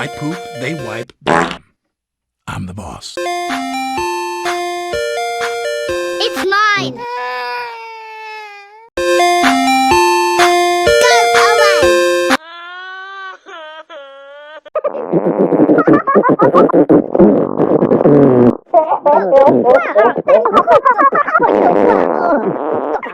I poop, they wipe, bam. I'm the boss. It's mine. Go away.